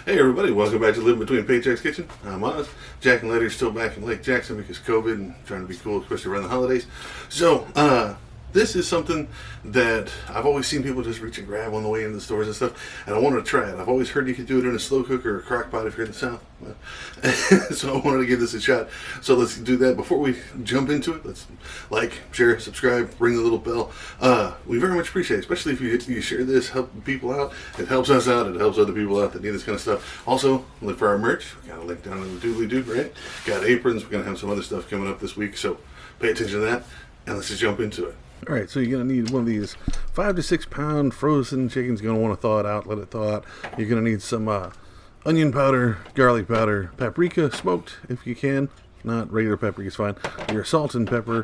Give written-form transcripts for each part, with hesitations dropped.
Hey everybody, welcome back to Living Between Paychecks Kitchen. I'm Oz. Jack and Letty are still back in Lake Jackson because COVID and trying to be cool, especially around the holidays. So, this is something that I've always seen people just reach and grab on the way into the stores and stuff, and I wanted to try it. I've always heard you could do it in a slow cooker or a crock pot if you're in the South. So I wanted to give this a shot. So let's do that. Before we jump into it, let's like, share, subscribe, ring the little bell. We very much appreciate it, especially if you share this, help people out. It helps us out. It helps other people out that need this kind of stuff. Also, look for our merch. We got a link down in the doobly-doo, right? Got aprons. We're going to have some other stuff coming up this week, so pay attention to that, and let's just jump into it. All right, so you're going to need one of these 5 to 6 pound frozen chickens. You're going to want to thaw it out, let it thaw out. You're going to need some onion powder, garlic powder, paprika, smoked if you can. If not, regular paprika is fine. Your salt and pepper.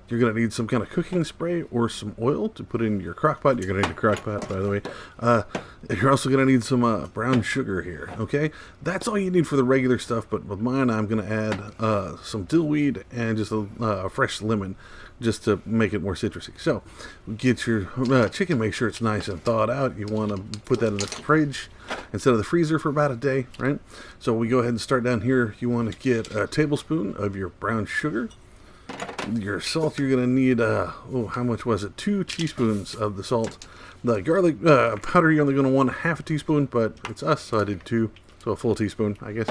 You're going to need some kind of cooking spray or some oil to put in your crock pot. You're going to need a crock pot, by the way. You're also going to need some brown sugar here, okay? That's all you need for the regular stuff, but with mine, I'm going to add some dillweed and just a fresh lemon just to make it more citrusy. So, get your chicken, make sure it's nice and thawed out. You want to put that in the fridge instead of the freezer for about a day, right? So, we go ahead and start down here. You want to get a tablespoon of your brown sugar. Your salt, you're going to need, how much was it? 2 teaspoons of the salt. The garlic powder, you're only going to want a half a teaspoon, but it's us, so I did 2. So a full teaspoon, I guess.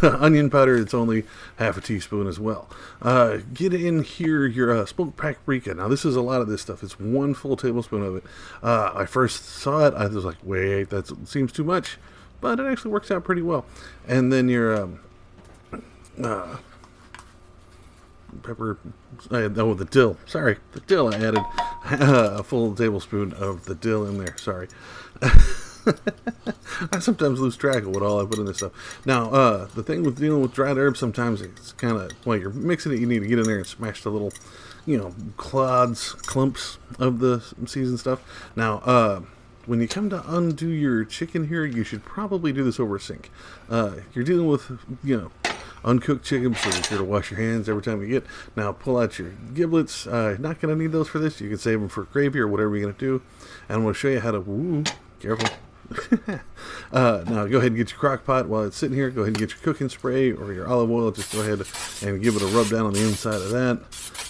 Onion powder, it's only half a teaspoon as well. Get in here your smoked paprika. Now, this is a lot of this stuff. It's 1 full tablespoon of it. I first saw it, I was like, wait, that seems too much. But it actually works out pretty well. And then your pepper, the dill. Sorry, the dill. I added a full tablespoon of the dill in there. Sorry. I sometimes lose track of what all I put in this stuff. Now, the thing with dealing with dried herbs, sometimes it's kind of, while you're mixing it, you need to get in there and smash the little, clumps of the seasoned stuff. Now, when you come to undo your chicken here, you should probably do this over a sink. You're dealing with, uncooked chicken, so be sure to wash your hands every time you get. Now, pull out your giblets. Not going to need those for this. You can save them for gravy or whatever you're going to do. And I'm going to show you how to, careful. Now, go ahead and get your crock pot while it's sitting here. Go ahead and get your cooking spray or your olive oil. Just go ahead and give it a rub down on the inside of that,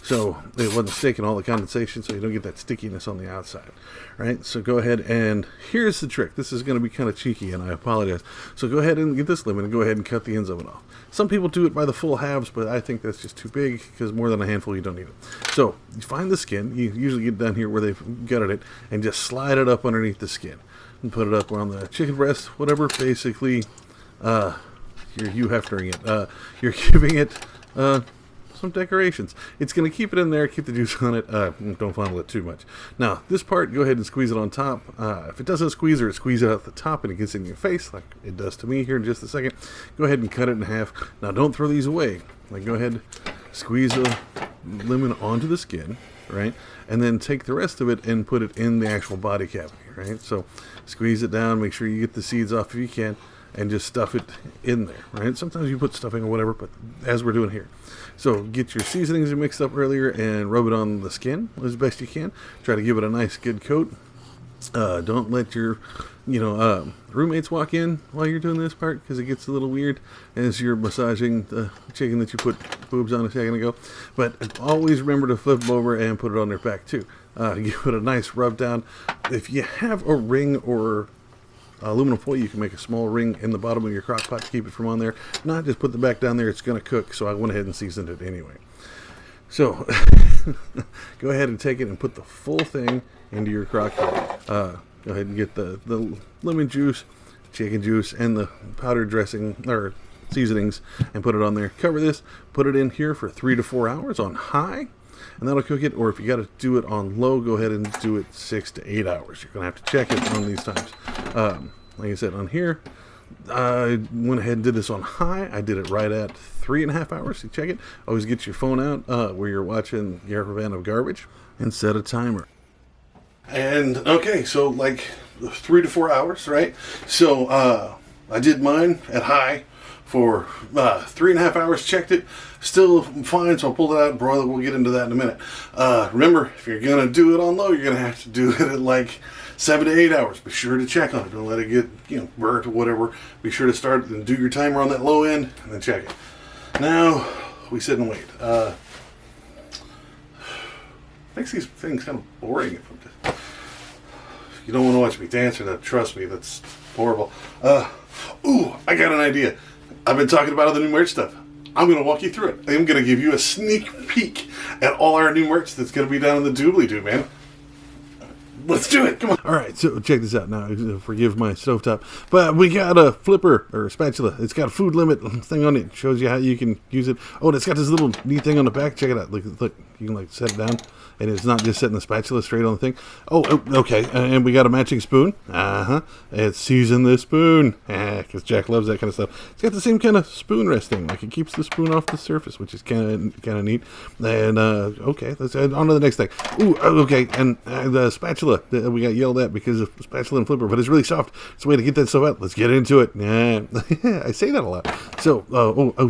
so it wasn't sticking all the condensation, so you don't get that stickiness on the outside. Right? So go ahead, and here's the trick. This is going to be kind of cheeky, and I apologize. So go ahead and get this lemon and go ahead and cut the ends of it off. Some people do it by the full halves, but I think that's just too big because more than a handful, you don't need it. So you find the skin. You usually get down here where they've gutted it, and just slide it up underneath the skin. And put it up on the chicken breast, whatever. Basically, you heftering it. You're giving it some decorations. It's going to keep it in there, keep the juice on it. Don't fondle it too much. Now, this part, go ahead and squeeze it on top. If it doesn't squeeze it, squeeze it out the top and it gets in your face, like it does to me here in just a second. Go ahead and cut it in half. Now, don't throw these away. Like, go ahead, squeeze a lemon onto the skin, right? And then take the rest of it and put it in the actual body cavity, right? So squeeze it down, make sure you get the seeds off if you can, and just stuff it in there, right? Sometimes you put stuffing or whatever, but as we're doing here. So get your seasonings you mixed up earlier and rub it on the skin as best you can. Try to give it a nice good coat. Don't let your roommates walk in while you're doing this part, because it gets a little weird as you're massaging the chicken that you put boobs on a second ago. But always remember to flip them over and put it on their back too. Give it a nice rub down. If you have a ring or aluminum foil, you can make a small ring in the bottom of your crock pot to keep it from on there. Not just put the back down there, it's going to cook, so I went ahead and seasoned it anyway. So go ahead and take it and put the full thing into your crock pot. Go ahead and get the lemon juice, chicken juice, and the powdered dressing or seasonings and put it on there. Cover this, put it in here for 3 to 4 hours on high, and that'll cook it. Or if you got to do it on low, go ahead and do it 6 to 8 hours. You're going to have to check it on these times. Like I said, on here, I went ahead and did this on high. I did it right at 3.5 hours. So check it. Always get your phone out where you're watching your band of garbage and set a timer. And okay, so like 3 to 4 hours, right? So I did mine at high for 3.5 hours, checked it, still fine, so I pulled it out and broiled it. We'll get into that in a minute. Remember, if you're going to do it on low, you're going to have to do it at like 7 to 8 hours. Be sure to check on it. Don't let it get burnt or whatever. Be sure to start and do your timer on that low end and then check it. Now we sit and wait. Makes these things kind of boring. If you don't want to watch me dance or that, trust me, that's horrible. Ooh, I got an idea. I've been talking about all the new merch stuff. I'm going to walk you through it. I'm going to give you a sneak peek at all our new merch that's going to be down in the doobly-doo, man. Let's do it. Come on. All right, so check this out now. Forgive my stovetop. But we got a flipper or a spatula. It's got a food limit thing on it. It shows you how you can use it. Oh, and it's got this little neat thing on the back. Check it out. Look, you can set it down. And it's not just setting the spatula straight on the thing. Oh, okay. And we got a matching spoon. It's season the spoon. Because Jack loves that kind of stuff. It's got the same kind of spoon rest thing. Like it keeps the spoon off the surface, which is kind of neat. And, okay. Let's on to the next thing. Ooh, okay. And the spatula. We got yelled at because of spatula and flipper. But it's really soft. It's a way to get that stuff out. Let's get into it. I say that a lot. So,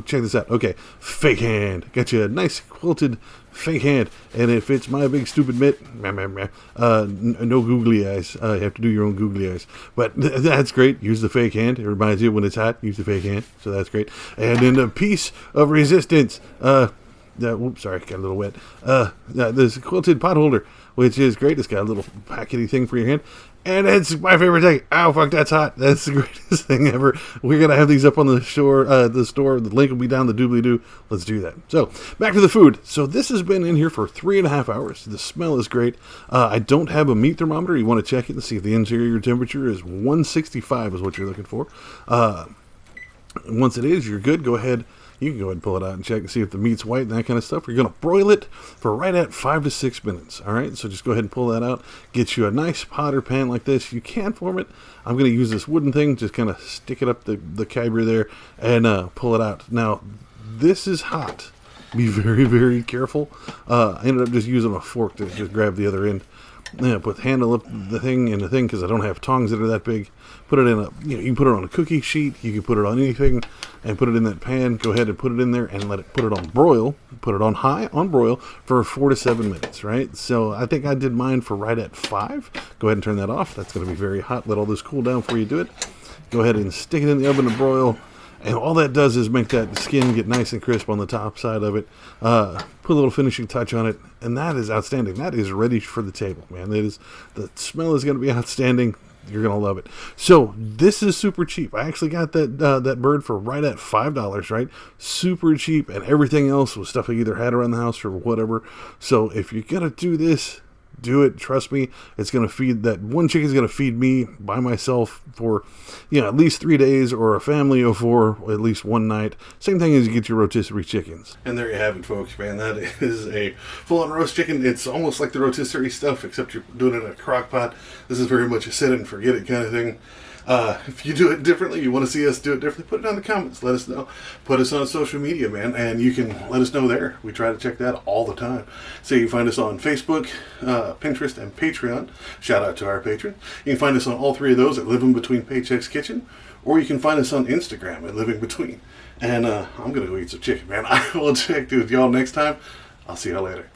check this out. Okay. Fake hand. Got you a nice quilted fake hand, and it fits my big stupid mitt. No googly eyes. You have to do your own googly eyes, but that's great. Use the fake hand. It reminds you when it's hot, use the fake hand, so that's great. And then a piece of resistance. Oops, sorry, got a little wet. This quilted pot holder, which is great. It's got a little packety thing for your hand. And it's my favorite thing. Oh, fuck, that's hot. That's the greatest thing ever. We're going to have these up on the store. The link will be down the doobly-doo. Let's do that. So, back to the food. So, this has been in here for 3.5 hours. The smell is great. I don't have a meat thermometer. You want to check it and see if the interior temperature is 165 is what you're looking for. Once it is, you're good. Go ahead. You can go ahead and pull it out and check and see if the meat's white and that kind of stuff. You're going to broil it for right at 5 to 6 minutes. All right, so just go ahead and pull that out. Get you a nice pot or pan like this. You can form it. I'm going to use this wooden thing. Just kind of stick it up the caber there and pull it out. Now, this is hot. Be very, very careful. I ended up just using a fork to just grab the other end. Yeah, put the handle up the thing in the thing because I don't have tongs that are that big. Put it in you can put it on a cookie sheet. You can put it on anything and put it in that pan. Go ahead and put it in there and put it on broil. Put it on high on broil for 4 to 7 minutes, right? So I think I did mine for right at 5. Go ahead and turn that off. That's going to be very hot. Let all this cool down before you do it. Go ahead and stick it in the oven to broil. And all that does is make that skin get nice and crisp on the top side of it. Put a little finishing touch on it, and that is outstanding. That is ready for the table, man. The smell is going to be outstanding. You're going to love it. So this is super cheap. I actually got that bird for right at $5, right? Super cheap, and everything else was stuff I either had around the house or whatever. So if you're going to do this, do it. Trust me, it's going to feed that one chicken is going to feed me by myself for at least 3 days, or a family of 4 at least one night. Same thing as you get your rotisserie chickens. And there you have it, folks, man. That is a full-on roast chicken. It's almost like the rotisserie stuff, except you're doing it in a crock pot. This is very much a set it and forget it kind of thing. If you do it differently, you want to see us do it differently, put it down in the comments. Let us know. Put us on social media, man, and you can let us know there. We try to check that all the time. So you can find us on Facebook, Pinterest, and Patreon. Shout out to our patrons. You can find us on all 3 of those at Living Between Paychecks Kitchen, or you can find us on Instagram at Living Between. And I'm going to go eat some chicken, man. I will check with y'all next time. I'll see y'all later.